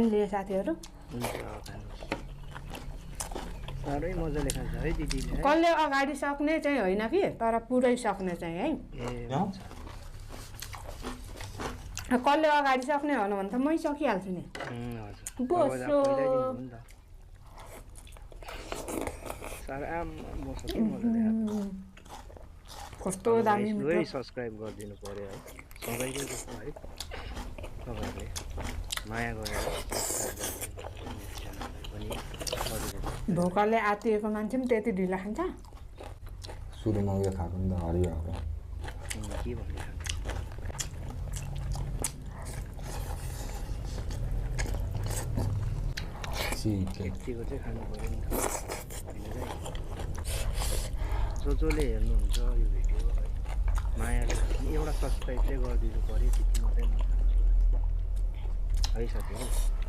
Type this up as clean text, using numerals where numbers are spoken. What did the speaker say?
मिल्यो साथीहरू। हुन्छ खानुहोस्। साह्रै मजाले खान्छ है दिदीले है। कसले अगाडि सक्ने चाहिँ होइन कि तर पुरै सक्ने चाहिँ है। ए हुन्छ। कसले अगाडि सक्ने हो भने त मै सकिहाल्छु नि। हजुर बोसो पहिल्यैदेखि हो नि त। साह्रै बस्छ कि मजाले कस्तो दामी मिठो। सब्सक्राइब गरिदिनु पर्यो है सबैले जस्तो है तपाईँहरूले माया गरेर भोकले आत्तिएको मान्छे पनि त्यति ढिला खान्छ। सुरुमा उयो खाएको नि त हरियो के भन्ने खेतीको चाहिँ खानु पऱ्यो नि त जसले हेर्नुहुन्छ यो भिडियो है मायाले एउटा सब्सक्राइब चाहिँ गरिदिनु पऱ्यो त्यति मात्रै है साथीहरू।